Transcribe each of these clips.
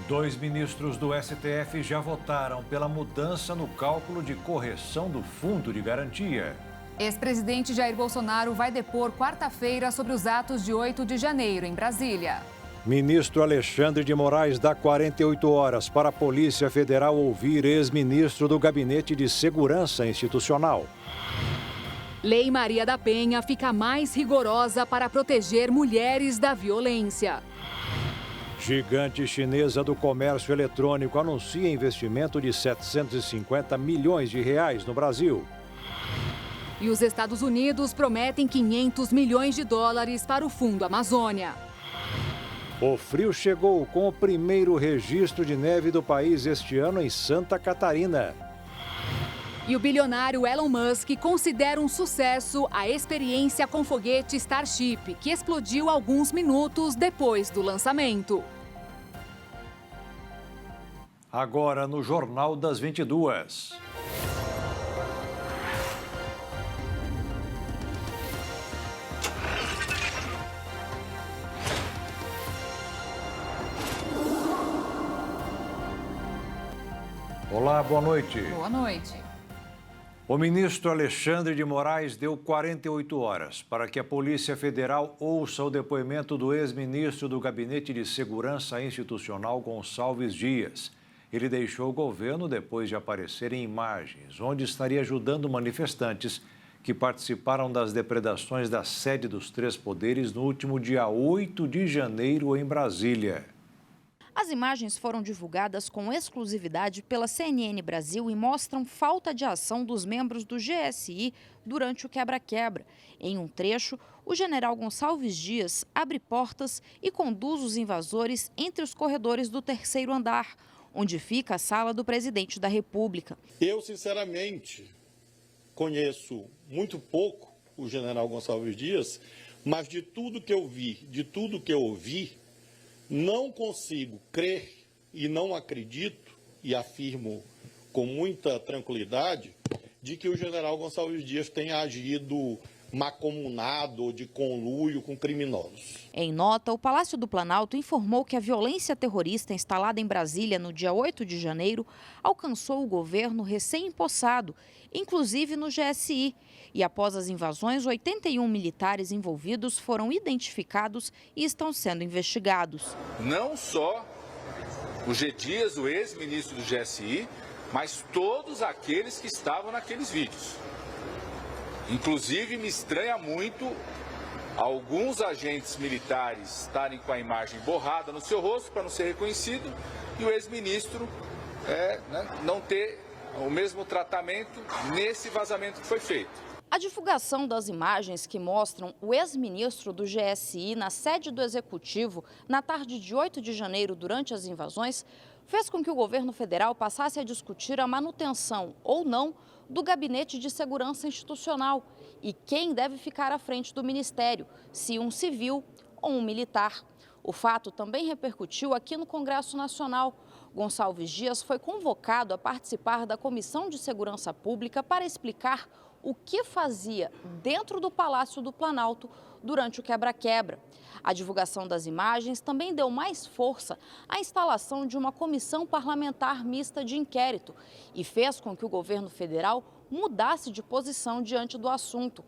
Dois ministros do STF já votaram pela mudança no cálculo de correção do fundo de garantia. Ex-presidente Jair Bolsonaro vai depor quarta-feira sobre os atos de 8 de janeiro, em Brasília. Ministro Alexandre de Moraes dá 48 horas para a Polícia Federal ouvir ex-ministro do Gabinete de Segurança Institucional. Lei Maria da Penha fica mais rigorosa para proteger mulheres da violência. Gigante chinesa do comércio eletrônico anuncia investimento de 750 milhões de reais no Brasil. E os Estados Unidos prometem 500 milhões de dólares para o Fundo Amazônia. O frio chegou com o primeiro registro de neve do país este ano em Santa Catarina. E o bilionário Elon Musk considera um sucesso a experiência com foguete Starship, que explodiu alguns minutos depois do lançamento. Agora no Jornal das 22. Olá, boa noite. Boa noite. O ministro Alexandre de Moraes deu 48 horas para que a Polícia Federal ouça o depoimento do ex-ministro do Gabinete de Segurança Institucional, Gonçalves Dias. Ele deixou o governo depois de aparecer em imagens, onde estaria ajudando manifestantes que participaram das depredações da sede dos três poderes no último dia 8 de janeiro em Brasília. As imagens foram divulgadas com exclusividade pela CNN Brasil e mostram falta de ação dos membros do GSI durante o quebra-quebra. Em um trecho, o general Gonçalves Dias abre portas e conduz os invasores entre os corredores do terceiro andar, onde fica a sala do presidente da República. Eu, sinceramente, conheço muito pouco o general Gonçalves Dias, mas de tudo que eu vi, de tudo que eu ouvi, não consigo crer e não acredito, e afirmo com muita tranquilidade, de que o general Gonçalves Dias tenha agido mancomunado ou de conluio com criminosos. Em nota, o Palácio do Planalto informou que a violência terrorista instalada em Brasília no dia 8 de janeiro alcançou o governo recém-empossado, inclusive no GSI. E após as invasões, 81 militares envolvidos foram identificados e estão sendo investigados. Não só o G. Dias, o ex-ministro do GSI, mas todos aqueles que estavam naqueles vídeos. Inclusive, me estranha muito alguns agentes militares estarem com a imagem borrada no seu rosto para não ser reconhecido e o ex-ministro não ter o mesmo tratamento nesse vazamento que foi feito. A divulgação das imagens que mostram o ex-ministro do GSI na sede do Executivo na tarde de 8 de janeiro durante as invasões fez com que o governo federal passasse a discutir a manutenção ou não do Gabinete de Segurança Institucional e quem deve ficar à frente do ministério, se um civil ou um militar. O fato também repercutiu aqui no Congresso Nacional. Gonçalves Dias foi convocado a participar da Comissão de Segurança Pública para explicar o que fazia dentro do Palácio do Planalto durante o quebra-quebra. A divulgação das imagens também deu mais força à instalação de uma comissão parlamentar mista de inquérito e fez com que o governo federal mudasse de posição diante do assunto.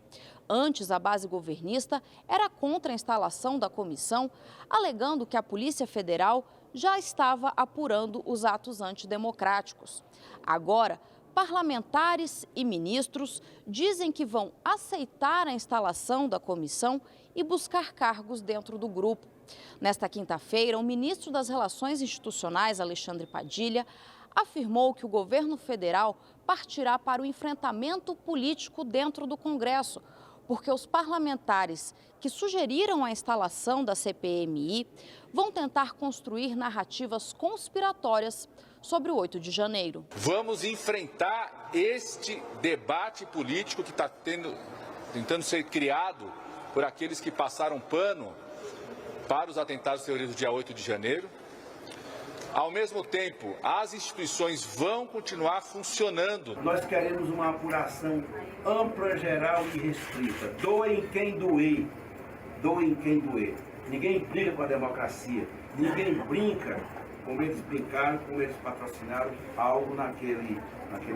Antes, a base governista era contra a instalação da comissão, alegando que a Polícia Federal já estava apurando os atos antidemocráticos. Agora, parlamentares e ministros dizem que vão aceitar a instalação da comissão e buscar cargos dentro do grupo. Nesta quinta-feira, o ministro das Relações Institucionais, Alexandre Padilha, afirmou que o governo federal partirá para o enfrentamento político dentro do Congresso, porque os parlamentares que sugeriram a instalação da CPMI vão tentar construir narrativas conspiratórias sobre o 8 de janeiro. Vamos enfrentar este debate político que está tentando ser criado por aqueles que passaram pano para os atentados terroristas do dia 8 de janeiro. Ao mesmo tempo, as instituições vão continuar funcionando. Nós queremos uma apuração ampla, geral e restrita. Doe quem doer. Doe quem doer. Ninguém brinca com a democracia. Ninguém brinca como eles brincaram, como eles patrocinaram algo naquele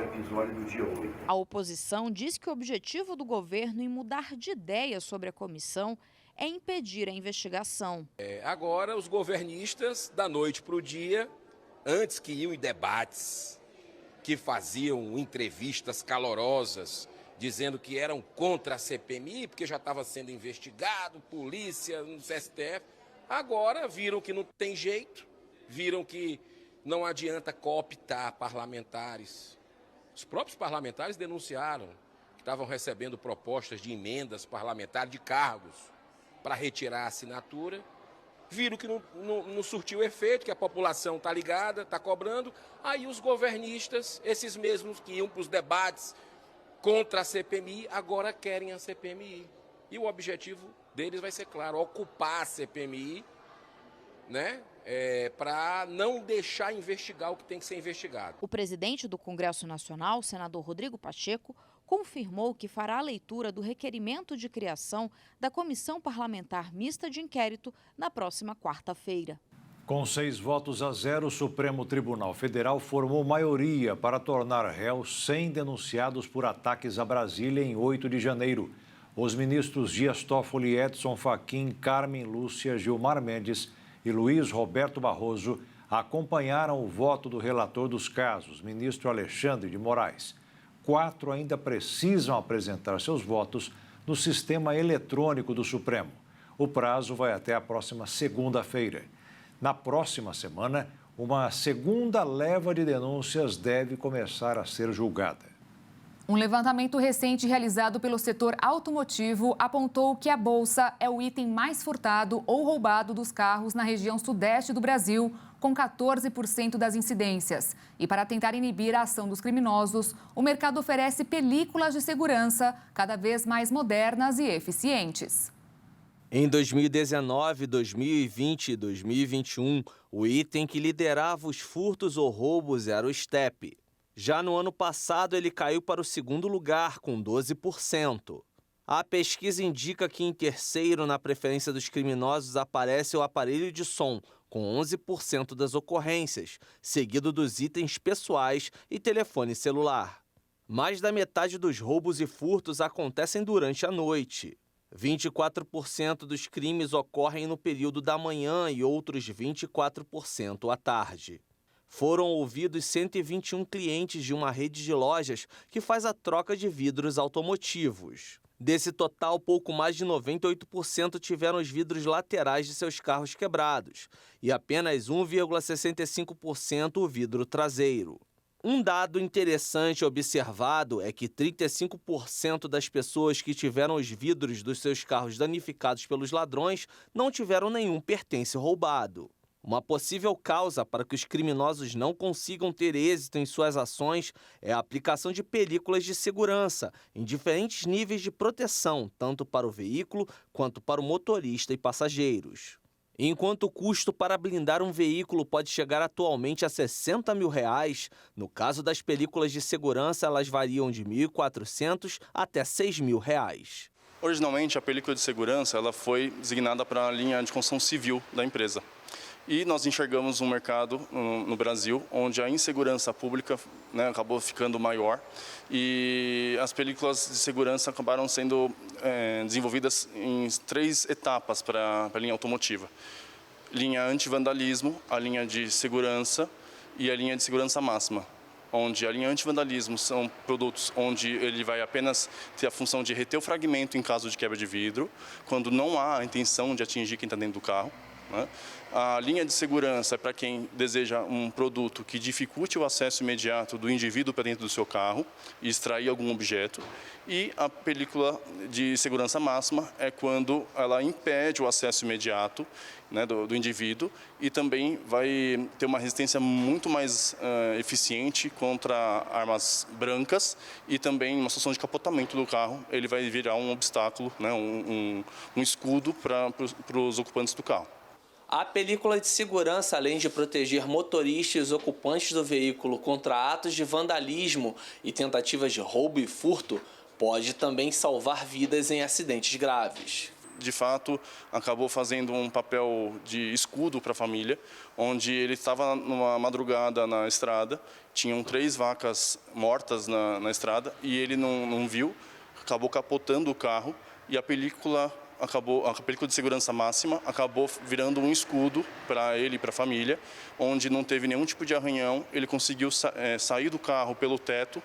episódio do dia 8. A oposição diz que o objetivo do governo em mudar de ideia sobre a comissão é impedir a investigação. Agora, os governistas, da noite para o dia, antes que iam em debates, que faziam entrevistas calorosas, dizendo que eram contra a CPMI, porque já estava sendo investigado, polícia, no STF, agora viram que não tem jeito, viram que não adianta cooptar parlamentares. Os próprios parlamentares denunciaram que estavam recebendo propostas de emendas parlamentares, de cargos, para retirar a assinatura. Viram que não surtiu efeito, que a população está ligada, está cobrando. Aí os governistas, esses mesmos que iam para os debates contra a CPMI, agora querem a CPMI. E o objetivo deles vai ser claro, ocupar a CPMI, né? Para não deixar investigar o que tem que ser investigado. O presidente do Congresso Nacional, o senador Rodrigo Pacheco, confirmou que fará a leitura do requerimento de criação da Comissão Parlamentar Mista de Inquérito na próxima quarta-feira. Com 6-0, o Supremo Tribunal Federal formou maioria para tornar réus 100 denunciados por ataques a Brasília em 8 de janeiro. Os ministros Dias Toffoli, Edson Fachin, Carmen Lúcia, Gilmar Mendes e Luiz Roberto Barroso acompanharam o voto do relator dos casos, ministro Alexandre de Moraes. 4 ainda precisam apresentar seus votos no sistema eletrônico do Supremo. O prazo vai até a próxima segunda-feira. Na próxima semana, uma segunda leva de denúncias deve começar a ser julgada. Um levantamento recente realizado pelo setor automotivo apontou que a bolsa é o item mais furtado ou roubado dos carros na região sudeste do Brasil, com 14% das incidências. E para tentar inibir a ação dos criminosos, o mercado oferece películas de segurança cada vez mais modernas e eficientes. Em 2019, 2020 e 2021, o item que liderava os furtos ou roubos era o estepe. Já no ano passado, ele caiu para o segundo lugar, com 12%. A pesquisa indica que em terceiro, na preferência dos criminosos, aparece o aparelho de som, com 11% das ocorrências, seguido dos itens pessoais e telefone celular. Mais da metade dos roubos e furtos acontecem durante a noite. 24% dos crimes ocorrem no período da manhã e outros 24% à tarde. Foram ouvidos 121 clientes de uma rede de lojas que faz a troca de vidros automotivos. Desse total, pouco mais de 98% tiveram os vidros laterais de seus carros quebrados e apenas 1,65% o vidro traseiro. Um dado interessante observado é que 35% das pessoas que tiveram os vidros dos seus carros danificados pelos ladrões não tiveram nenhum pertence roubado. Uma possível causa para que os criminosos não consigam ter êxito em suas ações é a aplicação de películas de segurança em diferentes níveis de proteção, tanto para o veículo quanto para o motorista e passageiros. Enquanto o custo para blindar um veículo pode chegar atualmente a R$60 mil, no caso das películas de segurança, elas variam de R$ 1.400 até R$ 6 mil. Originalmente, a película de segurança ela foi designada para a linha de construção civil da empresa. E nós enxergamos um mercado no Brasil onde a insegurança pública, né, acabou ficando maior e as películas de segurança acabaram sendo desenvolvidas em 3 etapas para a linha automotiva. Linha anti-vandalismo, a linha de segurança e a linha de segurança máxima. Onde a linha anti-vandalismo são produtos onde ele vai apenas ter a função de reter o fragmento em caso de quebra de vidro, quando não há a intenção de atingir quem está dentro do carro. A linha de segurança é para quem deseja um produto que dificulte o acesso imediato do indivíduo para dentro do seu carro e extrair algum objeto. E a película de segurança máxima é quando ela impede o acesso imediato, né, do indivíduo e também vai ter uma resistência muito mais eficiente contra armas brancas e também uma situação de capotamento do carro. Ele vai virar um obstáculo, né, um escudo para os ocupantes do carro. A película de segurança, além de proteger motoristas e os ocupantes do veículo contra atos de vandalismo e tentativas de roubo e furto, pode também salvar vidas em acidentes graves. de fato, acabou fazendo um papel de escudo para a família, onde ele estava numa madrugada na estrada, tinham 3 vacas mortas na estrada e ele não viu, acabou capotando o carro e a película de segurança máxima acabou virando um escudo para ele e para a família, onde não teve nenhum tipo de arranhão, ele conseguiu sair do carro pelo teto,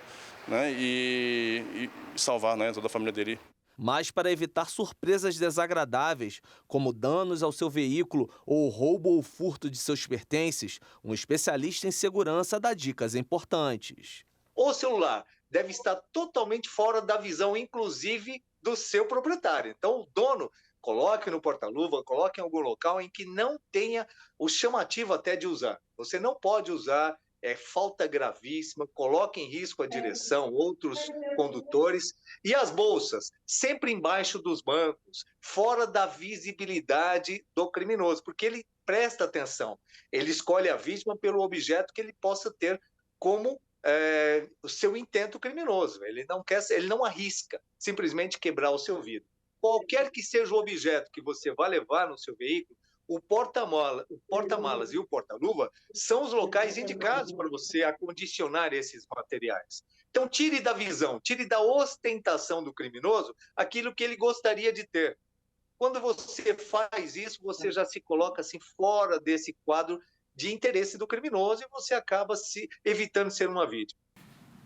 né, e salvar, né, toda a família dele. Mas para evitar surpresas desagradáveis, como danos ao seu veículo ou roubo ou furto de seus pertences, um especialista em segurança dá dicas importantes. O celular deve estar totalmente fora da visão, inclusive, do seu proprietário. Então, o dono, coloque no porta-luva, coloque em algum local em que não tenha o chamativo até de usar. Você não pode usar, é falta gravíssima, coloque em risco a direção, outros condutores. E as bolsas, sempre embaixo dos bancos, fora da visibilidade do criminoso, porque ele presta atenção. Ele escolhe a vítima pelo objeto que ele possa ter como o seu intento criminoso. Ele não arrisca simplesmente quebrar o seu vidro. Qualquer que seja o objeto que você vai levar no seu veículo, o porta-malas e o porta-luva são os locais indicados para você acondicionar esses materiais. Então, tire da visão, tire da ostentação do criminoso aquilo que ele gostaria de ter. Quando você faz isso, você já se coloca assim fora desse quadro de interesse do criminoso e você acaba evitando ser uma vítima.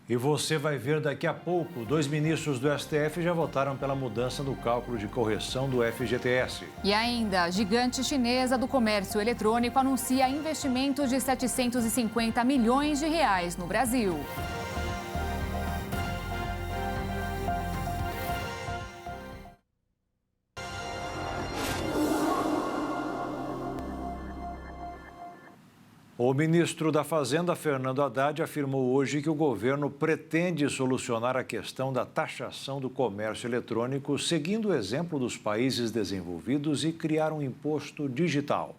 E você vai ver daqui a pouco, 2 ministros do STF já votaram pela mudança no cálculo de correção do FGTS. E ainda, a gigante chinesa do comércio eletrônico anuncia investimentos de 750 milhões de reais no Brasil. O ministro da Fazenda, Fernando Haddad, afirmou hoje que o governo pretende solucionar a questão da taxação do comércio eletrônico, seguindo o exemplo dos países desenvolvidos e criar um imposto digital.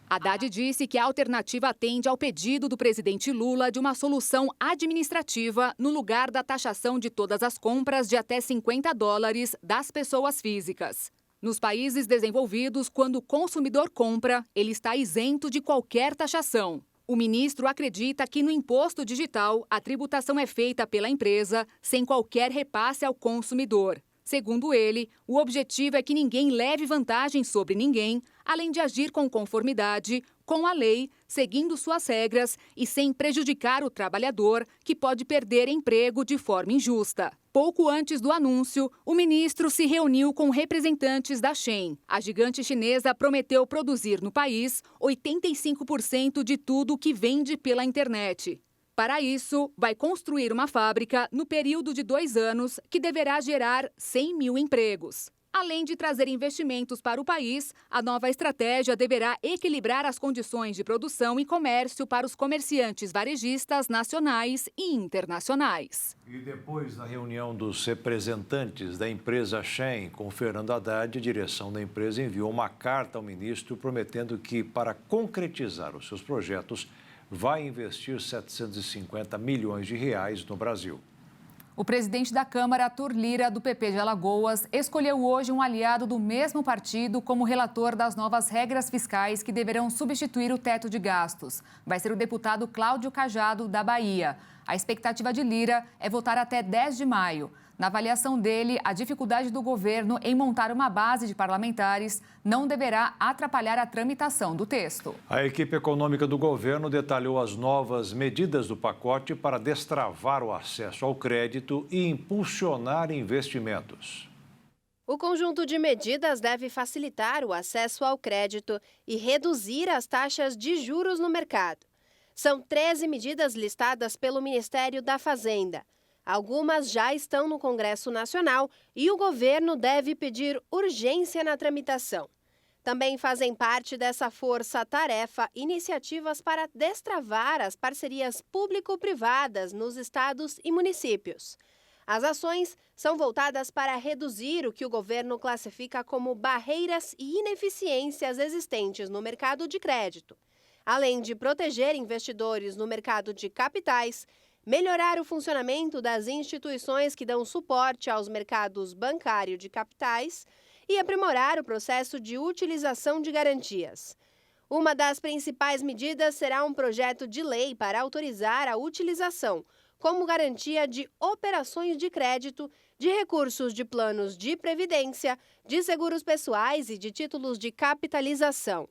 Haddad disse que a alternativa atende ao pedido do presidente Lula de uma solução administrativa no lugar da taxação de todas as compras de até $50 das pessoas físicas. Nos países desenvolvidos, quando o consumidor compra, ele está isento de qualquer taxação. O ministro acredita que no imposto digital, a tributação é feita pela empresa sem qualquer repasse ao consumidor. Segundo ele, o objetivo é que ninguém leve vantagem sobre ninguém, além de agir com conformidade com a lei, seguindo suas regras e sem prejudicar o trabalhador, que pode perder emprego de forma injusta. Pouco antes do anúncio, o ministro se reuniu com representantes da Shein. A gigante chinesa prometeu produzir no país 85% de tudo que vende pela internet. Para isso, vai construir uma fábrica no período de 2 anos que deverá gerar 100 mil empregos. Além de trazer investimentos para o país, a nova estratégia deverá equilibrar as condições de produção e comércio para os comerciantes varejistas nacionais e internacionais. E depois da reunião dos representantes da empresa Shein com Fernando Haddad, a direção da empresa enviou uma carta ao ministro prometendo que, para concretizar os seus projetos, vai investir 750 milhões de reais no Brasil. O presidente da Câmara, Arthur Lira, do PP de Alagoas, escolheu hoje um aliado do mesmo partido como relator das novas regras fiscais que deverão substituir o teto de gastos. Vai ser o deputado Cláudio Cajado, da Bahia. A expectativa de Lira é votar até 10 de maio. Na avaliação dele, a dificuldade do governo em montar uma base de parlamentares não deverá atrapalhar a tramitação do texto. A equipe econômica do governo detalhou as novas medidas do pacote para destravar o acesso ao crédito e impulsionar investimentos. O conjunto de medidas deve facilitar o acesso ao crédito e reduzir as taxas de juros no mercado. São 13 medidas listadas pelo Ministério da Fazenda. Algumas já estão no Congresso Nacional e o governo deve pedir urgência na tramitação. Também fazem parte dessa força-tarefa iniciativas para destravar as parcerias público-privadas nos estados e municípios. As ações são voltadas para reduzir o que o governo classifica como barreiras e ineficiências existentes no mercado de crédito, além de proteger investidores no mercado de capitais, melhorar o funcionamento das instituições que dão suporte aos mercados bancário de capitais e aprimorar o processo de utilização de garantias. Uma das principais medidas será um projeto de lei para autorizar a utilização, como garantia de operações de crédito, de recursos de planos de previdência, de seguros pessoais e de títulos de capitalização.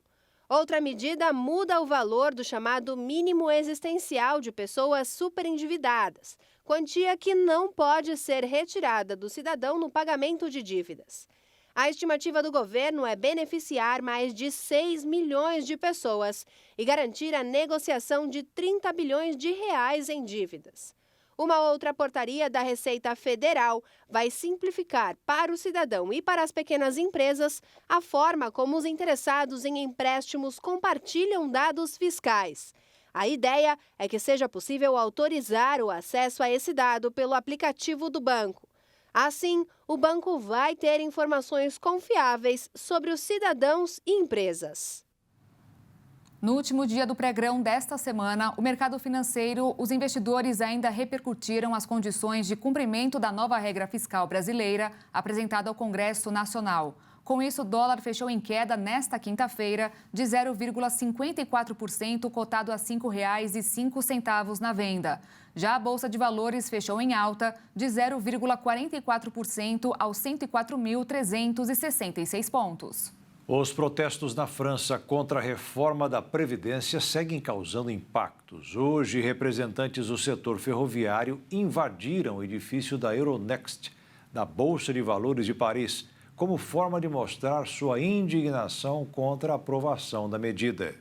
Outra medida muda o valor do chamado mínimo existencial de pessoas superendividadas, quantia que não pode ser retirada do cidadão no pagamento de dívidas. A estimativa do governo é beneficiar mais de 6 milhões de pessoas e garantir a negociação de 30 bilhões de reais em dívidas. Uma outra portaria da Receita Federal vai simplificar para o cidadão e para as pequenas empresas a forma como os interessados em empréstimos compartilham dados fiscais. A ideia é que seja possível autorizar o acesso a esse dado pelo aplicativo do banco. Assim, o banco vai ter informações confiáveis sobre os cidadãos e empresas. No último dia do pregão desta semana, o mercado financeiro, os investidores ainda repercutiram as condições de cumprimento da nova regra fiscal brasileira apresentada ao Congresso Nacional. Com isso, o dólar fechou em queda nesta quinta-feira de 0,54%, cotado a R$ 5,05 na venda. Já a Bolsa de Valores fechou em alta de 0,44% aos 104.366 pontos. Os protestos na França contra a reforma da Previdência seguem causando impactos. Hoje, representantes do setor ferroviário invadiram o edifício da Euronext, da Bolsa de Valores de Paris, como forma de mostrar sua indignação contra a aprovação da medida.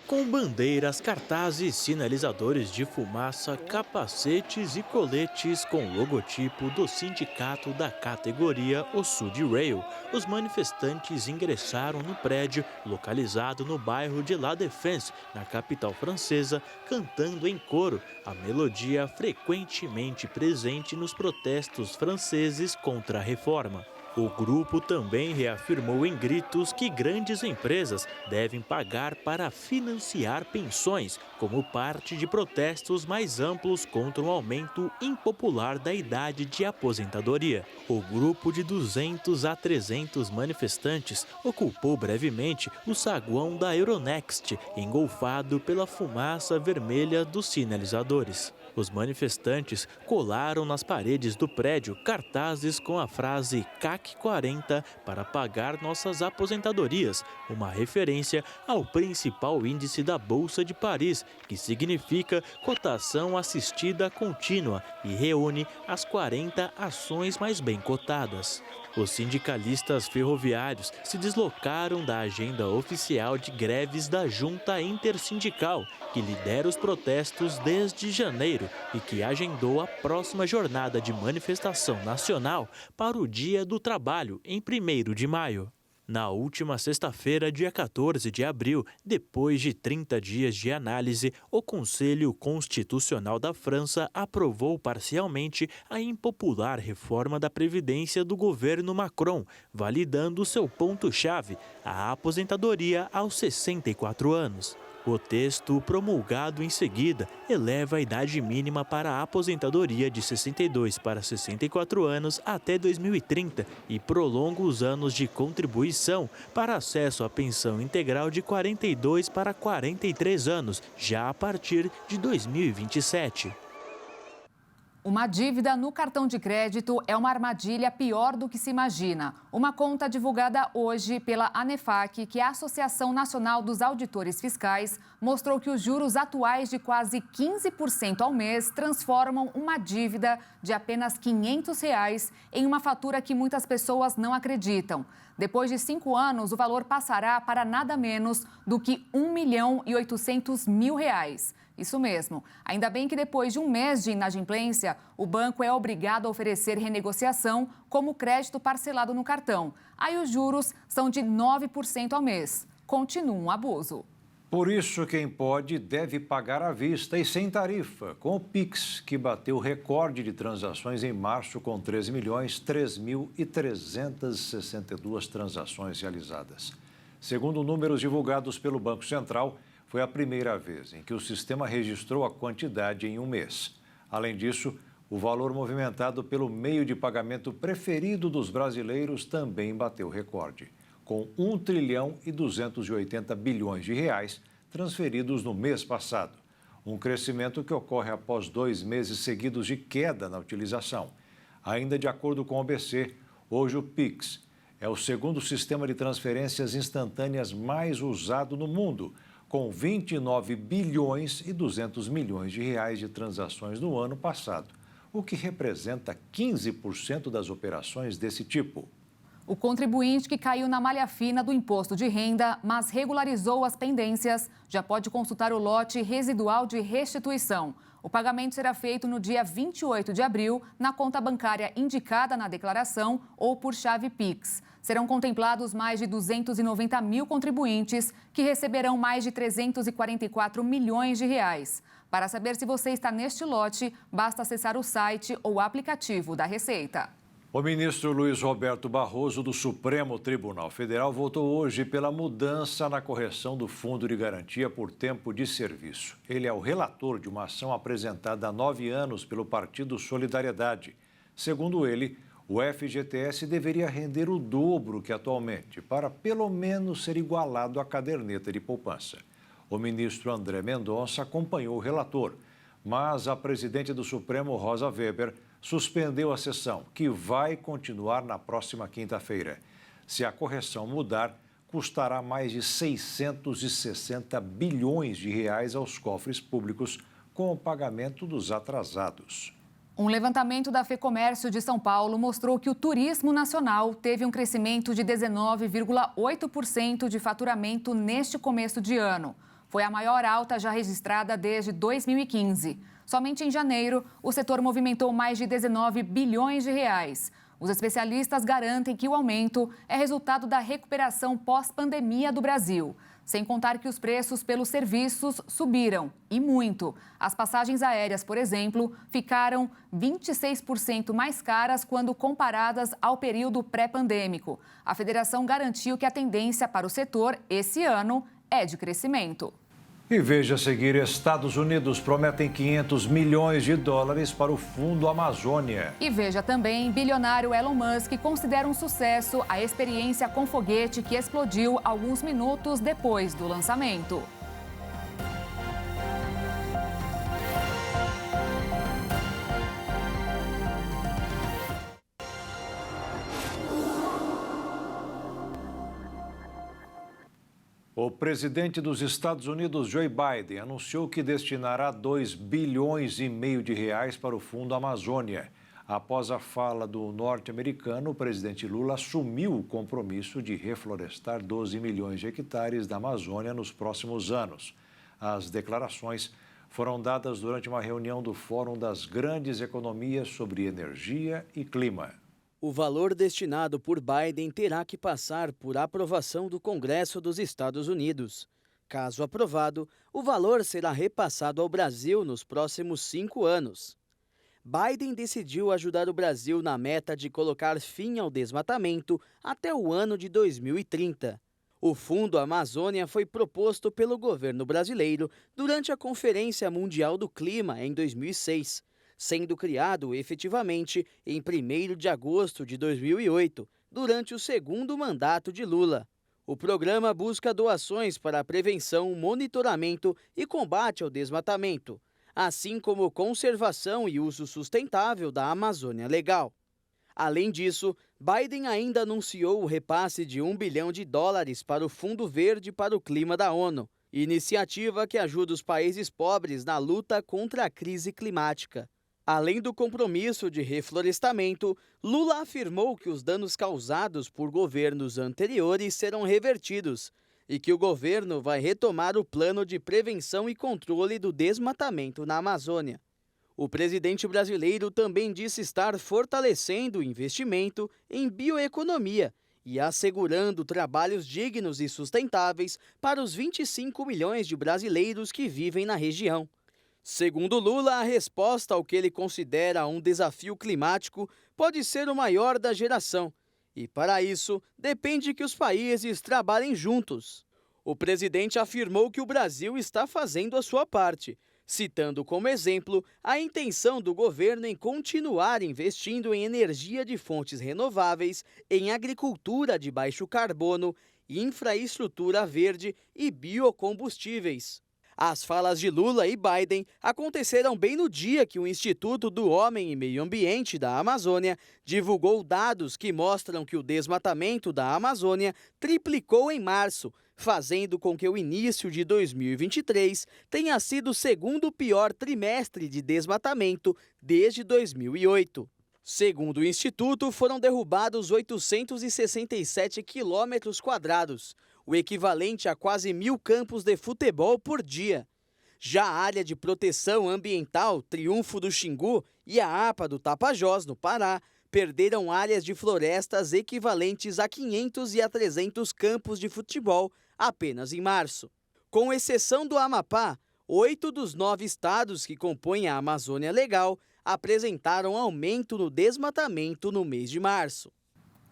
Com bandeiras, cartazes, sinalizadores de fumaça, capacetes e coletes com o logotipo do sindicato da categoria, o Sud Rail, os manifestantes ingressaram no prédio localizado no bairro de La Défense, na capital francesa, cantando em coro a melodia frequentemente presente nos protestos franceses contra a reforma. O grupo também reafirmou em gritos que grandes empresas devem pagar para financiar pensões, como parte de protestos mais amplos contra um aumento impopular da idade de aposentadoria. O grupo de 200 a 300 manifestantes ocupou brevemente o saguão da Euronext, engolfado pela fumaça vermelha dos sinalizadores. Os manifestantes colaram nas paredes do prédio cartazes com a frase CAC 40 para pagar nossas aposentadorias, uma referência ao principal índice da Bolsa de Paris, que significa cotação assistida contínua e reúne as 40 ações mais bem cotadas. Os sindicalistas ferroviários se deslocaram da agenda oficial de greves da Junta Intersindical, que lidera os protestos desde janeiro e que agendou a próxima jornada de manifestação nacional para o Dia do Trabalho, em 1º de maio. Na última sexta-feira, dia 14 de abril, depois de 30 dias de análise, o Conselho Constitucional da França aprovou parcialmente a impopular reforma da Previdência do governo Macron, validando seu ponto-chave, a aposentadoria aos 64 anos. O texto, promulgado em seguida, eleva a idade mínima para a aposentadoria de 62 para 64 anos até 2030 e prolonga os anos de contribuição para acesso à pensão integral de 42 para 43 anos, já a partir de 2027. Uma dívida no cartão de crédito é uma armadilha pior do que se imagina. Uma conta divulgada hoje pela ANEFAC, que é a Associação Nacional dos Auditores Fiscais, mostrou que os juros atuais de quase 15% ao mês transformam uma dívida de apenas R$ 500 em uma fatura que muitas pessoas não acreditam. Depois de 5 anos, o valor passará para nada menos do que R$ 1.800.000. Isso mesmo. Ainda bem que depois de um mês de inadimplência, o banco é obrigado a oferecer renegociação como crédito parcelado no cartão. Aí os juros são de 9% ao mês. Continua um abuso. Por isso, quem pode deve pagar à vista e sem tarifa, com o Pix, que bateu recorde de transações em março com 13.362 transações realizadas. Segundo números divulgados pelo Banco Central, foi a primeira vez em que o sistema registrou a quantidade em um mês. Além disso, O valor movimentado pelo meio de pagamento preferido dos brasileiros também bateu recorde, com 1 trilhão e 280 bilhões de reais transferidos no mês passado. Um crescimento que ocorre após 2 meses seguidos de queda na utilização. Ainda de acordo com o BC, hoje o Pix é o segundo sistema de transferências instantâneas mais usado no mundo, com 29 bilhões e 200 milhões de reais de transações no ano passado, o que representa 15% das operações desse tipo. O contribuinte que caiu na malha fina do imposto de renda, mas regularizou as pendências, já pode consultar o lote residual de restituição. O pagamento será feito no dia 28 de abril, na conta bancária indicada na declaração ou por chave Pix. Serão contemplados mais de 290 mil contribuintes, que receberão mais de 344 milhões de reais. Para saber se você está neste lote, basta acessar o site ou aplicativo da Receita. O ministro Luiz Roberto Barroso, do Supremo Tribunal Federal, votou hoje pela mudança na correção do Fundo de Garantia por Tempo de Serviço. Ele é o relator de uma ação apresentada há 9 anos pelo Partido Solidariedade. Segundo ele, o FGTS deveria render o dobro que atualmente, para pelo menos ser igualado à caderneta de poupança. O ministro André Mendonça acompanhou o relator, mas a presidente do Supremo, Rosa Weber, suspendeu a sessão, que vai continuar na próxima quinta-feira. Se a correção mudar, custará mais de 660 bilhões de reais aos cofres públicos com o pagamento dos atrasados. Um levantamento da FEComércio de São Paulo mostrou que o turismo nacional teve um crescimento de 19,8% de faturamento neste começo de ano. Foi a maior alta já registrada desde 2015. Somente em janeiro, o setor movimentou mais de 19 bilhões de reais. Os especialistas garantem que o aumento é resultado da recuperação pós-pandemia do Brasil. Sem contar que os preços pelos serviços subiram, e muito. As passagens aéreas, por exemplo, ficaram 26% mais caras quando comparadas ao período pré-pandêmico. A federação garantiu que a tendência para o setor esse ano é de crescimento. E veja a seguir, Estados Unidos prometem 500 milhões de dólares para o Fundo Amazônia. E veja também, bilionário Elon Musk considera um sucesso a experiência com foguete que explodiu alguns minutos depois do lançamento. O presidente dos Estados Unidos, Joe Biden, anunciou que destinará 2 bilhões e meio de reais para o Fundo Amazônia. Após a fala do norte-americano, o presidente Lula assumiu o compromisso de reflorestar 12 milhões de hectares da Amazônia nos próximos anos. As declarações foram dadas durante uma reunião do Fórum das Grandes Economias sobre Energia e Clima. O valor destinado por Biden terá que passar por aprovação do Congresso dos Estados Unidos. Caso aprovado, o valor será repassado ao Brasil nos próximos 5 anos. Biden decidiu ajudar o Brasil na meta de colocar fim ao desmatamento até o ano de 2030. O Fundo Amazônia foi proposto pelo governo brasileiro durante a Conferência Mundial do Clima em 2006. Sendo criado efetivamente em 1º de agosto de 2008, durante o segundo mandato de Lula. O programa busca doações para a prevenção, monitoramento e combate ao desmatamento, assim como conservação e uso sustentável da Amazônia Legal. Além disso, Biden ainda anunciou o repasse de $1 bilhão para o Fundo Verde para o Clima da ONU, iniciativa que ajuda os países pobres na luta contra a crise climática. Além do compromisso de reflorestamento, Lula afirmou que os danos causados por governos anteriores serão revertidos e que o governo vai retomar o plano de prevenção e controle do desmatamento na Amazônia. O presidente brasileiro também disse estar fortalecendo o investimento em bioeconomia e assegurando trabalhos dignos e sustentáveis para os 25 milhões de brasileiros que vivem na região. Segundo Lula, a resposta ao que ele considera um desafio climático pode ser o maior da geração. E, para isso, depende que os países trabalhem juntos. O presidente afirmou que o Brasil está fazendo a sua parte, citando como exemplo a intenção do governo em continuar investindo em energia de fontes renováveis, em agricultura de baixo carbono, infraestrutura verde e biocombustíveis. As falas de Lula e Biden aconteceram bem no dia que o Instituto do Homem e Meio Ambiente da Amazônia divulgou dados que mostram que o desmatamento da Amazônia triplicou em março, fazendo com que o início de 2023 tenha sido o segundo pior trimestre de desmatamento desde 2008. Segundo o Instituto, foram derrubados 867 quilômetros quadrados, o equivalente a quase 1.000 campos de futebol por dia. Já a área de proteção ambiental Triunfo do Xingu e a APA do Tapajós, no Pará, perderam áreas de florestas equivalentes a 500 e a 300 campos de futebol apenas em março. Com exceção do Amapá, 8 dos 9 estados que compõem a Amazônia Legal apresentaram aumento no desmatamento no mês de março.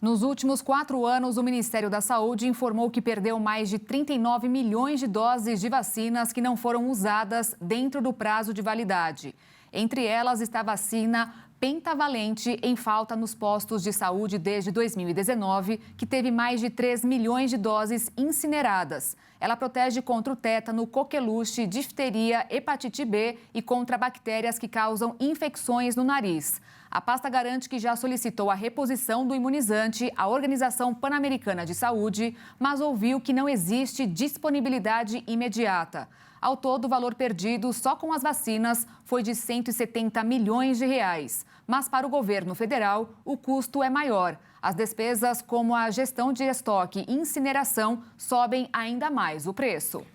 Nos últimos 4 anos, o Ministério da Saúde informou que perdeu mais de 39 milhões de doses de vacinas que não foram usadas dentro do prazo de validade. Entre elas está a vacina pentavalente em falta nos postos de saúde desde 2019, que teve mais de 3 milhões de doses incineradas. Ela protege contra o tétano, coqueluche, difteria, hepatite B e contra bactérias que causam infecções no nariz. A pasta garante que já solicitou a reposição do imunizante à Organização Pan-Americana de Saúde, mas ouviu que não existe disponibilidade imediata. Ao todo, o valor perdido só com as vacinas foi de 170 milhões de reais. Mas para o governo federal, o custo é maior. As despesas, como a gestão de estoque e incineração, sobem ainda mais o preço.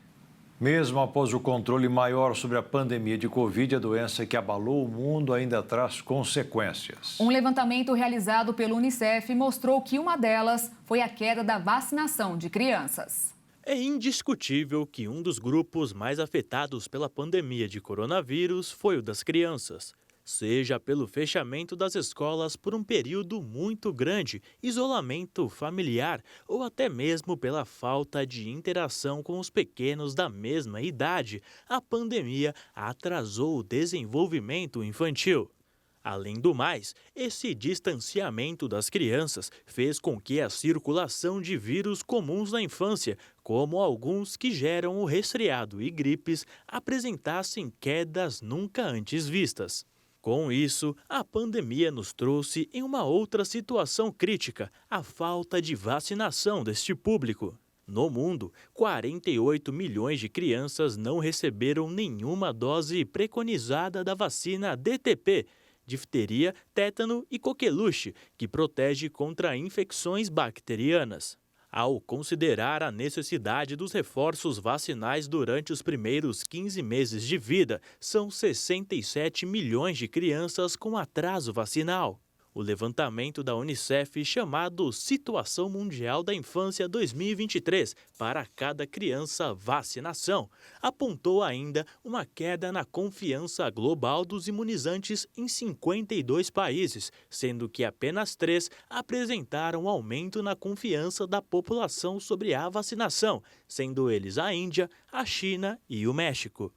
Mesmo após o controle maior sobre a pandemia de Covid, a doença que abalou o mundo ainda traz consequências. Um levantamento realizado pelo Unicef mostrou que uma delas foi a queda da vacinação de crianças. É indiscutível que um dos grupos mais afetados pela pandemia de coronavírus foi o das crianças. Seja pelo fechamento das escolas por um período muito grande, isolamento familiar ou até mesmo pela falta de interação com os pequenos da mesma idade, a pandemia atrasou o desenvolvimento infantil. Além do mais, esse distanciamento das crianças fez com que a circulação de vírus comuns na infância, como alguns que geram o resfriado e gripes, apresentassem quedas nunca antes vistas. Com isso, a pandemia nos trouxe em uma outra situação crítica, a falta de vacinação deste público. No mundo, 48 milhões de crianças não receberam nenhuma dose preconizada da vacina DTP, difteria, tétano e coqueluche, que protege contra infecções bacterianas. Ao considerar a necessidade dos reforços vacinais durante os primeiros 15 meses de vida, são 67 milhões de crianças com atraso vacinal. O levantamento da Unicef, chamado Situação Mundial da Infância 2023 para cada criança vacinação, apontou ainda uma queda na confiança global dos imunizantes em 52 países, sendo que apenas 3 apresentaram aumento na confiança da população sobre a vacinação, sendo eles a Índia, a China e o México.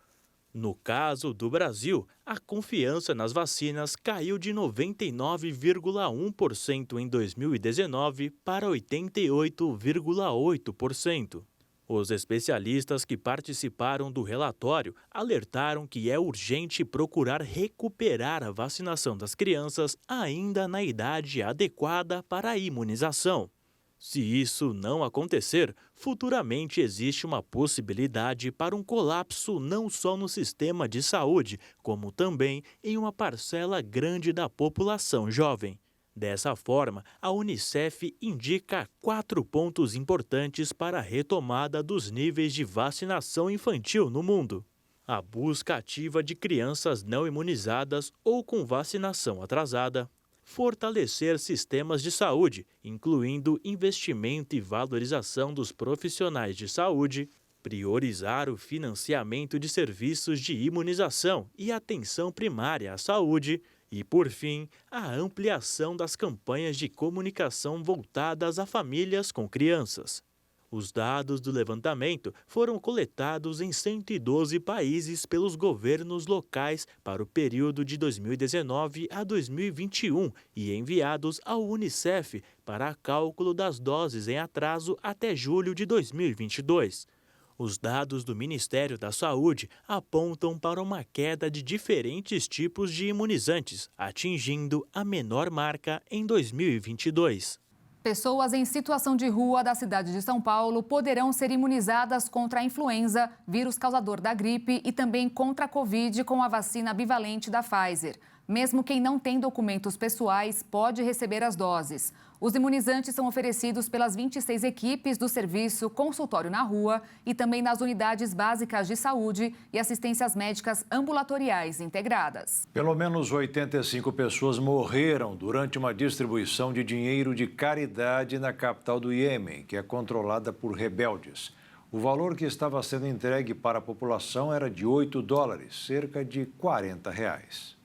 No caso do Brasil, a confiança nas vacinas caiu de 99,1% em 2019 para 88,8%. Os especialistas que participaram do relatório alertaram que é urgente procurar recuperar a vacinação das crianças ainda na idade adequada para a imunização. Se isso não acontecer, futuramente existe uma possibilidade para um colapso não só no sistema de saúde, como também em uma parcela grande da população jovem. Dessa forma, a Unicef indica 4 pontos importantes para a retomada dos níveis de vacinação infantil no mundo. A busca ativa de crianças não imunizadas ou com vacinação atrasada. Fortalecer sistemas de saúde, incluindo investimento e valorização dos profissionais de saúde, priorizar o financiamento de serviços de imunização e atenção primária à saúde e, por fim, a ampliação das campanhas de comunicação voltadas a famílias com crianças. Os dados do levantamento foram coletados em 112 países pelos governos locais para o período de 2019 a 2021 e enviados ao Unicef para cálculo das doses em atraso até julho de 2022. Os dados do Ministério da Saúde apontam para uma queda de diferentes tipos de imunizantes, atingindo a menor marca em 2022. Pessoas em situação de rua da cidade de São Paulo poderão ser imunizadas contra a influenza, vírus causador da gripe, e também contra a Covid com a vacina bivalente da Pfizer. Mesmo quem não tem documentos pessoais pode receber as doses. Os imunizantes são oferecidos pelas 26 equipes do serviço Consultório na Rua e também nas unidades básicas de saúde e assistências médicas ambulatoriais integradas. Pelo menos 85 pessoas morreram durante uma distribuição de dinheiro de caridade na capital do Iêmen, que é controlada por rebeldes. O valor que estava sendo entregue para a população era de $8, cerca de R$40.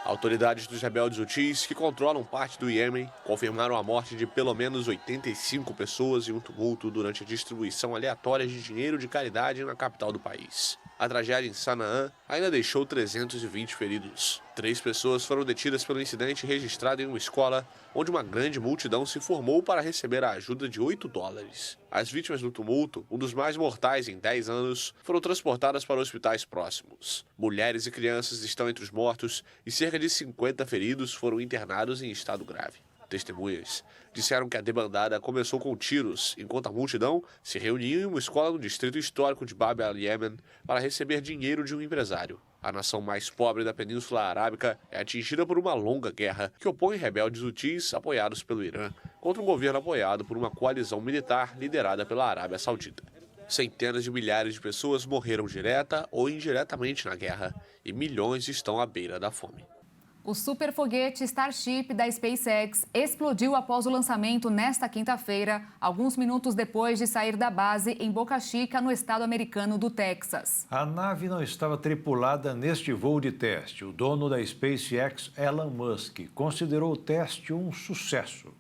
Autoridades dos rebeldes Houthis, que controlam parte do Iêmen, confirmaram a morte de pelo menos 85 pessoas em um tumulto durante a distribuição aleatória de dinheiro de caridade na capital do país. A tragédia em Sana'a ainda deixou 320 feridos. 3 pessoas foram detidas pelo incidente registrado em uma escola, onde uma grande multidão se formou para receber a ajuda de $8. As vítimas do tumulto, um dos mais mortais em 10 anos, foram transportadas para hospitais próximos. Mulheres e crianças estão entre os mortos e cerca de 50 feridos foram internados em estado grave. Testemunhas disseram que a debandada começou com tiros, enquanto a multidão se reunia em uma escola no distrito histórico de Bab al-Yemen para receber dinheiro de um empresário. A nação mais pobre da Península Arábica é atingida por uma longa guerra que opõe rebeldes Houthis apoiados pelo Irã contra um governo apoiado por uma coalizão militar liderada pela Arábia Saudita. Centenas de milhares de pessoas morreram direta ou indiretamente na guerra e milhões estão à beira da fome. O superfoguete Starship da SpaceX explodiu após o lançamento nesta quinta-feira, alguns minutos depois de sair da base em Boca Chica, no estado americano do Texas. A nave não estava tripulada neste voo de teste. O dono da SpaceX, Elon Musk, considerou o teste um sucesso.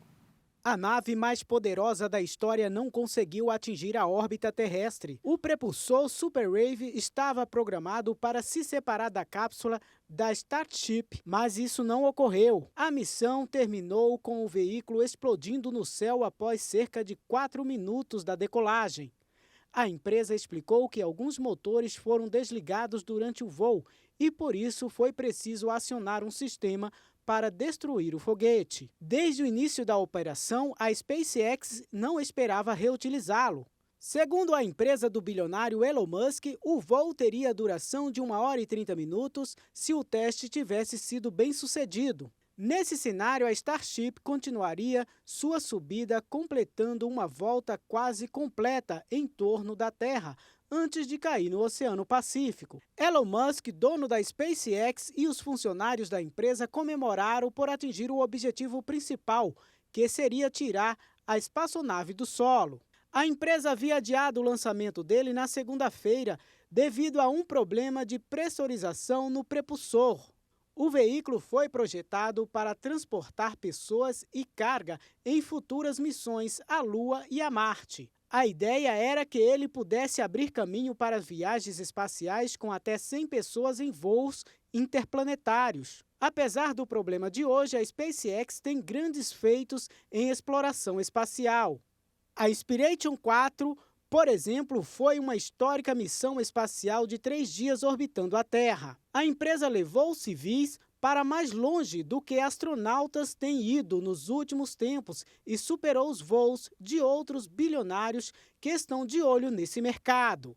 A nave mais poderosa da história não conseguiu atingir a órbita terrestre. O propulsor Super Wave estava programado para se separar da cápsula da Starship, mas isso não ocorreu. A missão terminou com o veículo explodindo no céu após cerca de 4 minutos da decolagem. A empresa explicou que alguns motores foram desligados durante o voo e, por isso, foi preciso acionar um sistema para destruir o foguete. Desde o início da operação, a SpaceX não esperava reutilizá-lo. Segundo a empresa do bilionário Elon Musk, o voo teria duração de 1 hora e 30 minutos se o teste tivesse sido bem sucedido. Nesse cenário, a Starship continuaria sua subida, completando uma volta quase completa em torno da Terra, antes de cair no Oceano Pacífico. Elon Musk, dono da SpaceX, e os funcionários da empresa comemoraram por atingir o objetivo principal, que seria tirar a espaçonave do solo. A empresa havia adiado o lançamento dele na segunda-feira devido a um problema de pressurização no propulsor. O veículo foi projetado para transportar pessoas e carga em futuras missões à Lua e a Marte. A ideia era que ele pudesse abrir caminho para viagens espaciais com até 100 pessoas em voos interplanetários. Apesar do problema de hoje, a SpaceX tem grandes feitos em exploração espacial. A Inspiration 4, por exemplo, foi uma histórica missão espacial de 3 dias orbitando a Terra. A empresa levou civis para mais longe do que astronautas têm ido nos últimos tempos e superou os voos de outros bilionários que estão de olho nesse mercado.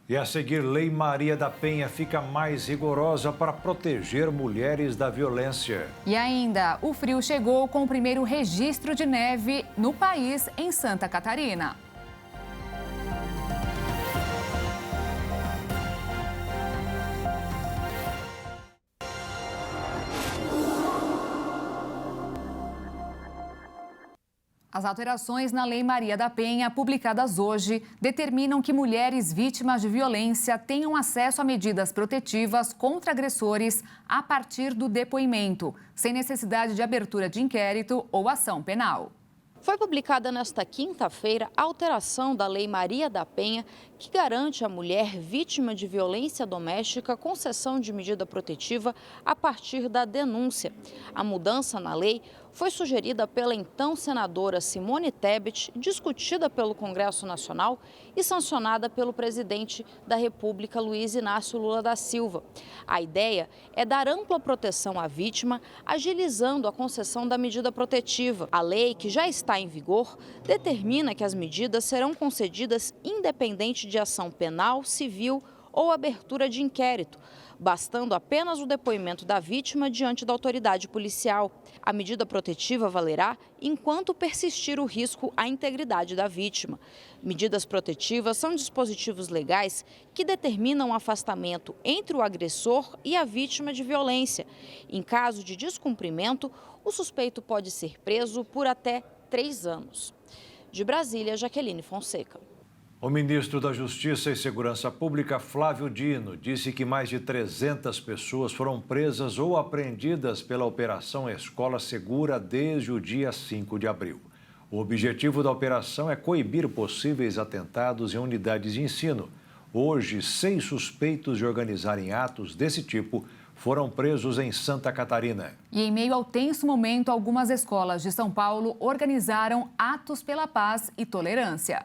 E a seguir, Lei Maria da Penha fica mais rigorosa para proteger mulheres da violência. E ainda, o frio chegou com o primeiro registro de neve no país, em Santa Catarina. As alterações na Lei Maria da Penha, publicadas hoje, determinam que mulheres vítimas de violência tenham acesso a medidas protetivas contra agressores a partir do depoimento, sem necessidade de abertura de inquérito ou ação penal. Foi publicada nesta quinta-feira a alteração da Lei Maria da Penha, que garante à mulher vítima de violência doméstica concessão de medida protetiva a partir da denúncia. A mudança na lei foi sugerida pela então senadora Simone Tebet, discutida pelo Congresso Nacional e sancionada pelo presidente da República, Luiz Inácio Lula da Silva. A ideia é dar ampla proteção à vítima, agilizando a concessão da medida protetiva. A lei, que já está em vigor, determina que as medidas serão concedidas independente de ação penal, civil ou abertura de inquérito, bastando apenas o depoimento da vítima diante da autoridade policial. A medida protetiva valerá enquanto persistir o risco à integridade da vítima. Medidas protetivas são dispositivos legais que determinam o afastamento entre o agressor e a vítima de violência. Em caso de descumprimento, o suspeito pode ser preso por até 3 anos. De Brasília, Jaqueline Fonseca. O ministro da Justiça e Segurança Pública, Flávio Dino, disse que mais de 300 pessoas foram presas ou apreendidas pela Operação Escola Segura desde o dia 5 de abril. O objetivo da operação é coibir possíveis atentados em unidades de ensino. Hoje, 6 suspeitos de organizarem atos desse tipo foram presos em Santa Catarina. E em meio ao tenso momento, algumas escolas de São Paulo organizaram atos pela paz e tolerância.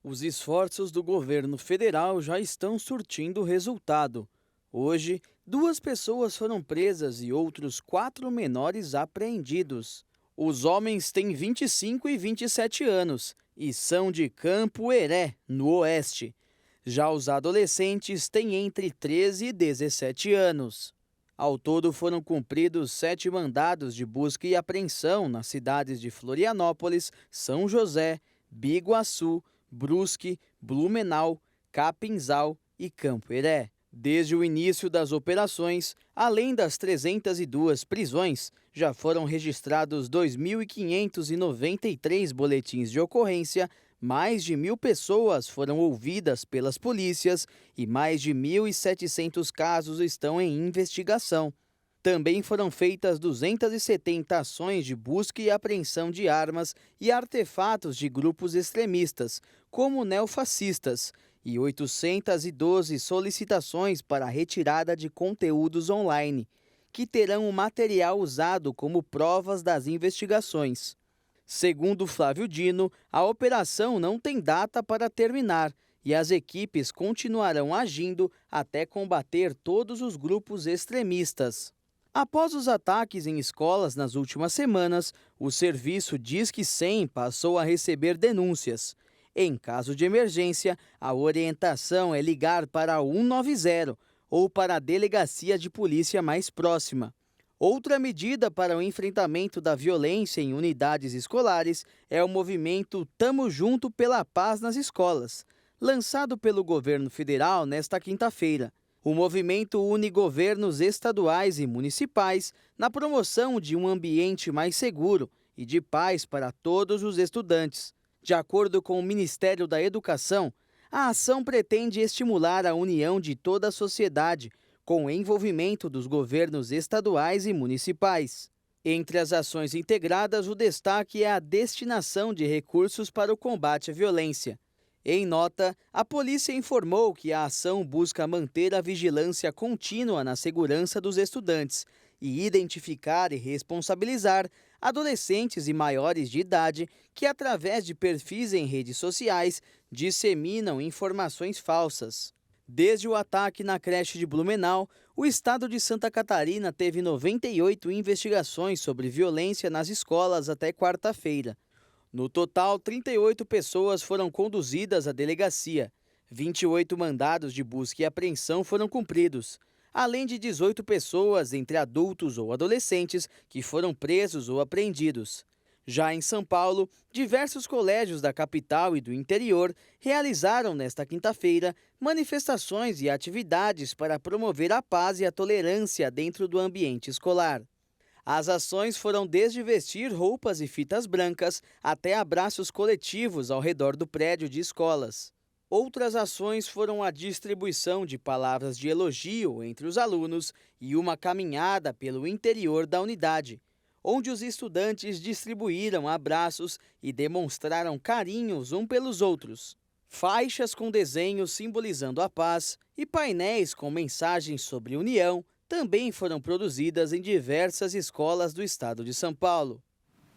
Os esforços do governo federal já estão surtindo resultado. Hoje, 2 pessoas foram presas e outros 4 menores apreendidos. Os homens têm 25 e 27 anos e são de Campo Heré, no oeste. Já os adolescentes têm entre 13 e 17 anos. Ao todo, foram cumpridos 7 mandados de busca e apreensão nas cidades de Florianópolis, São José, Biguaçu, Brusque, Blumenau, Capinzal e Campo Heré. Desde o início das operações, além das 302 prisões, já foram registrados 2.593 boletins de ocorrência, mais de 1.000 pessoas foram ouvidas pelas polícias e mais de 1.700 casos estão em investigação. Também foram feitas 270 ações de busca e apreensão de armas e artefatos de grupos extremistas, como neofascistas, e 812 solicitações para a retirada de conteúdos online, que terão o material usado como provas das investigações. Segundo Flávio Dino, a operação não tem data para terminar e as equipes continuarão agindo até combater todos os grupos extremistas. Após os ataques em escolas nas últimas semanas, o serviço Disque 100 passou a receber denúncias. Em caso de emergência, a orientação é ligar para 190 ou para a delegacia de polícia mais próxima. Outra medida para o enfrentamento da violência em unidades escolares é o movimento Tamo Junto pela Paz nas Escolas, lançado pelo governo federal nesta quinta-feira. O movimento une governos estaduais e municipais na promoção de um ambiente mais seguro e de paz para todos os estudantes. De acordo com o Ministério da Educação, a ação pretende estimular a união de toda a sociedade, com o envolvimento dos governos estaduais e municipais. Entre as ações integradas, o destaque é a destinação de recursos para o combate à violência. Em nota, a polícia informou que a ação busca manter a vigilância contínua na segurança dos estudantes e identificar e responsabilizar adolescentes e maiores de idade que, através de perfis em redes sociais, disseminam informações falsas. Desde o ataque na creche de Blumenau, o estado de Santa Catarina teve 98 investigações sobre violência nas escolas até quarta-feira. No total, 38 pessoas foram conduzidas à delegacia, 28 mandados de busca e apreensão foram cumpridos, além de 18 pessoas, entre adultos ou adolescentes, que foram presos ou apreendidos. Já em São Paulo, diversos colégios da capital e do interior realizaram nesta quinta-feira manifestações e atividades para promover a paz e a tolerância dentro do ambiente escolar. As ações foram desde vestir roupas e fitas brancas até abraços coletivos ao redor do prédio de escolas. Outras ações foram a distribuição de palavras de elogio entre os alunos e uma caminhada pelo interior da unidade. onde os estudantes distribuíram abraços e demonstraram carinhos uns pelos outros. Faixas com desenhos simbolizando a paz e painéis com mensagens sobre união também foram produzidas em diversas escolas do estado de São Paulo.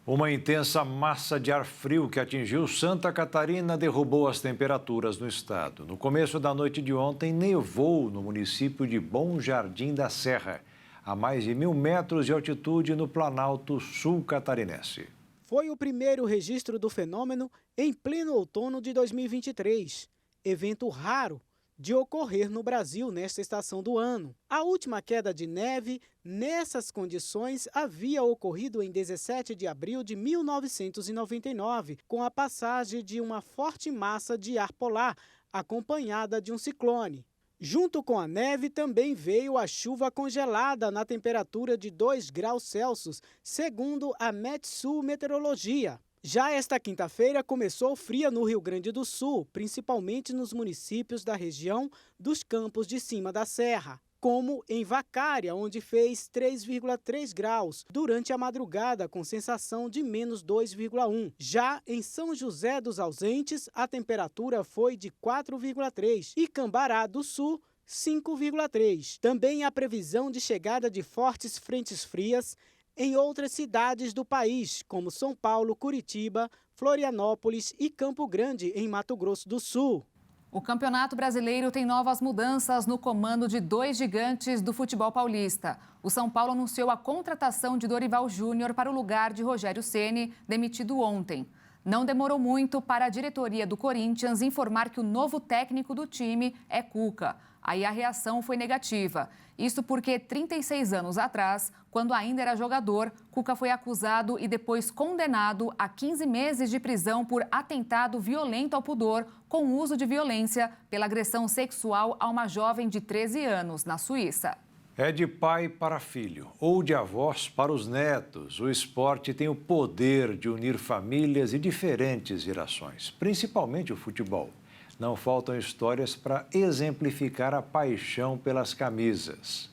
Uma intensa massa de ar frio que atingiu Santa Catarina derrubou as temperaturas no estado. No começo da noite de ontem, nevou no município de Bom Jardim da Serra, a mais de 1.000 metros de altitude no Planalto Sul catarinense. Foi o primeiro registro do fenômeno em pleno outono de 2023, evento raro de ocorrer no Brasil nesta estação do ano. A última queda de neve nessas condições havia ocorrido em 17 de abril de 1999, com a passagem de uma forte massa de ar polar, acompanhada de um ciclone. Junto com a neve também veio a chuva congelada na temperatura de 2 graus Celsius, segundo a Metsul Meteorologia. Já esta quinta-feira começou fria no Rio Grande do Sul, principalmente nos municípios da região dos Campos de Cima da Serra, como em Vacária, onde fez 3,3 graus durante a madrugada, com sensação de menos 2,1. Já em São José dos Ausentes, a temperatura foi de 4,3 e Cambará do Sul, 5,3. Também há previsão de chegada de fortes frentes frias em outras cidades do país, como São Paulo, Curitiba, Florianópolis e Campo Grande, em Mato Grosso do Sul. O Campeonato Brasileiro tem novas mudanças no comando de 2 gigantes do futebol paulista. O São Paulo anunciou a contratação de Dorival Júnior para o lugar de Rogério Ceni, demitido ontem. Não demorou muito para a diretoria do Corinthians informar que o novo técnico do time é Cuca. Aí a reação foi negativa. Isso porque 36 anos atrás, quando ainda era jogador, Cuca foi acusado e depois condenado a 15 meses de prisão por atentado violento ao pudor com uso de violência pela agressão sexual a uma jovem de 13 anos, na Suíça. É de pai para filho ou de avós para os netos. O esporte tem o poder de unir famílias e diferentes gerações, principalmente o futebol. Não faltam histórias para exemplificar a paixão pelas camisas.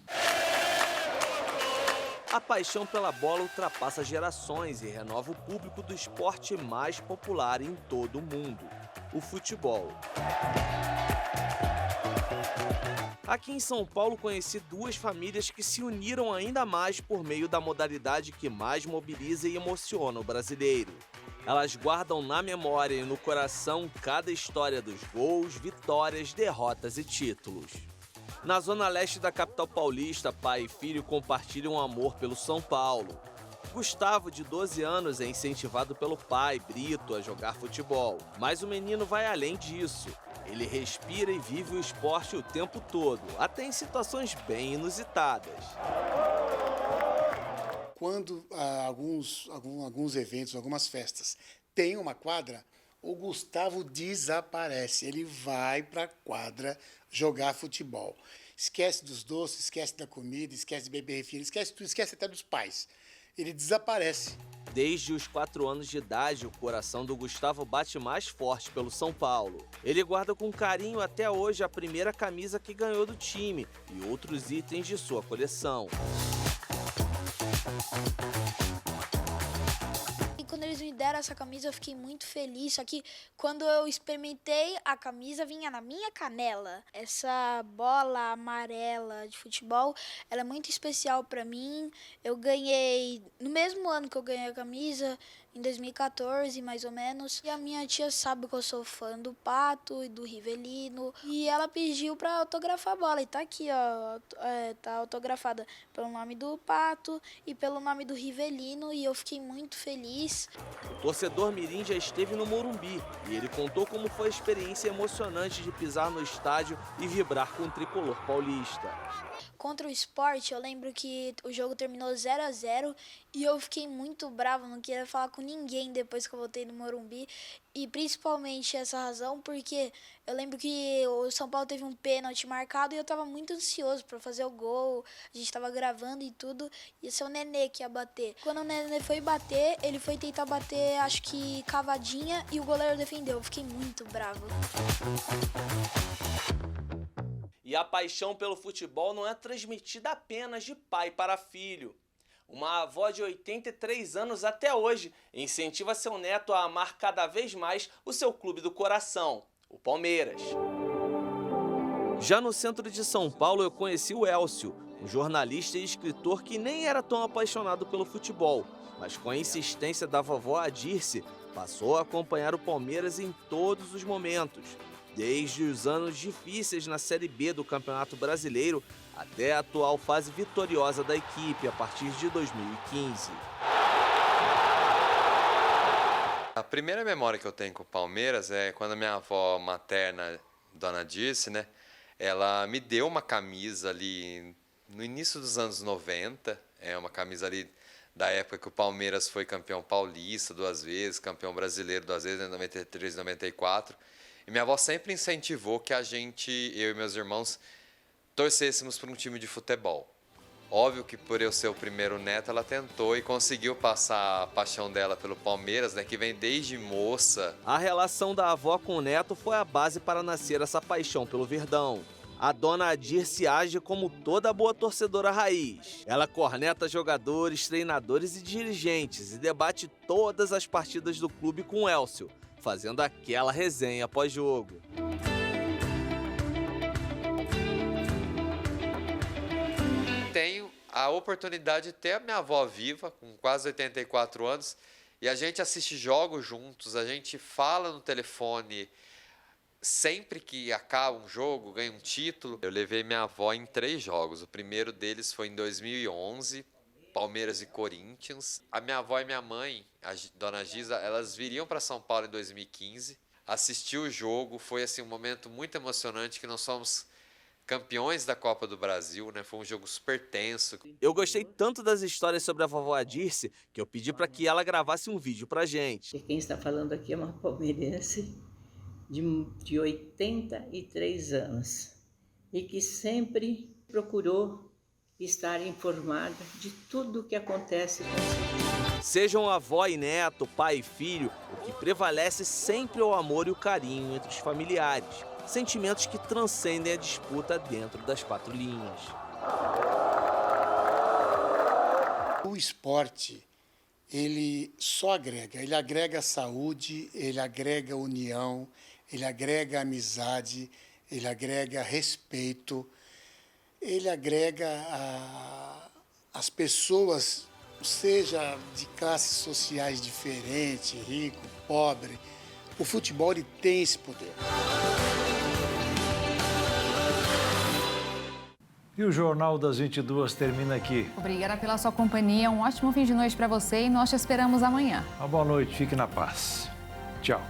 A paixão pela bola ultrapassa gerações e renova o público do esporte mais popular em todo o mundo, o futebol. Aqui em São Paulo conheci 2 famílias que se uniram ainda mais por meio da modalidade que mais mobiliza e emociona o brasileiro. Elas guardam na memória e no coração cada história dos gols, vitórias, derrotas e títulos. Na zona leste da capital paulista, pai e filho compartilham amor pelo São Paulo. Gustavo, de 12 anos, é incentivado pelo pai, Brito, a jogar futebol. Mas o menino vai além disso. Ele respira e vive o esporte o tempo todo, até em situações bem inusitadas. Quando alguns eventos, algumas festas, tem uma quadra, o Gustavo desaparece. Ele vai para a quadra jogar futebol. Esquece dos doces, esquece da comida, esquece de beber refri, esquece tudo, esquece até dos pais. Ele desaparece. Desde os 4 anos de idade, o coração do Gustavo bate mais forte pelo São Paulo. Ele guarda com carinho até hoje a primeira camisa que ganhou do time e outros itens de sua coleção. E quando eles me deram essa camisa, eu fiquei muito feliz. Só que quando eu experimentei, a camisa vinha na minha canela. Essa bola amarela de futebol, ela é muito especial para mim. Eu ganhei, no mesmo ano que eu ganhei a camisa, em 2014, mais ou menos. E a minha tia sabe que eu sou fã do Pato e do Rivelino. E ela pediu para autografar a bola. E tá aqui, ó. Tá autografada pelo nome do Pato e pelo nome do Rivelino. E eu fiquei muito feliz. O torcedor mirim já esteve no Morumbi e ele contou como foi a experiência emocionante de pisar no estádio e vibrar com o tricolor paulista. Contra o Sport, eu lembro que o jogo terminou 0-0 e eu fiquei muito bravo, não queria falar com ninguém depois que eu voltei no Morumbi. E principalmente essa razão porque eu lembro que o São Paulo teve um pênalti marcado e eu tava muito ansioso para fazer o gol. A gente tava gravando e tudo, ia ser o Nenê que ia bater. Quando o Nenê foi bater, ele foi tentar bater, acho que cavadinha, e o goleiro defendeu. Eu fiquei muito bravo. E a paixão pelo futebol não é transmitida apenas de pai para filho. Uma avó de 83 anos até hoje incentiva seu neto a amar cada vez mais o seu clube do coração, o Palmeiras. Já no centro de São Paulo eu conheci o Elcio, um jornalista e escritor que nem era tão apaixonado pelo futebol, mas com a insistência da vovó Adirce, passou a acompanhar o Palmeiras em todos os momentos, desde os anos difíceis na Série B do Campeonato Brasileiro até a atual fase vitoriosa da equipe a partir de 2015. A primeira memória que eu tenho com o Palmeiras é quando a minha avó materna, Dona Dirce, né, ela me deu uma camisa ali no início dos anos 90, uma camisa ali da época que o Palmeiras foi campeão paulista 2 vezes, campeão brasileiro 2 vezes, em 93 e 94. E minha avó sempre incentivou que a gente, eu e meus irmãos, torcêssemos para um time de futebol. Óbvio que por eu ser o primeiro neto, ela tentou e conseguiu passar a paixão dela pelo Palmeiras, né, que vem desde moça. A relação da avó com o neto foi a base para nascer essa paixão pelo Verdão. A dona Adirce age como toda boa torcedora raiz. Ela corneta jogadores, treinadores e dirigentes e debate todas as partidas do clube com o Elcio, fazendo aquela resenha pós-jogo. Tenho a oportunidade de ter a minha avó viva, com quase 84 anos, e a gente assiste jogos juntos, a gente fala no telefone sempre que acaba um jogo, ganha um título. Eu levei minha avó em 3 jogos, o primeiro deles foi em 2011, Palmeiras e Corinthians. A minha avó e minha mãe, a dona Giza, elas viriam para São Paulo em 2015, assistir o jogo, foi assim, um momento muito emocionante, que nós somos campeões da Copa do Brasil, né? Foi um jogo super tenso. Eu gostei tanto das histórias sobre a vovó Adirce que eu pedi para que ela gravasse um vídeo pra gente. Quem está falando aqui é uma palmeirense de 83 anos e que sempre procurou estar informada de tudo o que acontece com o seu filho. Sejam avó e neto, pai e filho, o que prevalece sempre é o amor e o carinho entre os familiares. Sentimentos que transcendem a disputa dentro das 4 linhas. O esporte, ele só agrega. Ele agrega saúde, ele agrega união, ele agrega amizade, ele agrega respeito, ele agrega as pessoas, seja de classes sociais diferentes, rico, pobre. O futebol, ele tem esse poder. E o Jornal das 22 termina aqui. Obrigada pela sua companhia, um ótimo fim de noite para você e nós te esperamos amanhã. Uma boa noite, fique na paz. Tchau.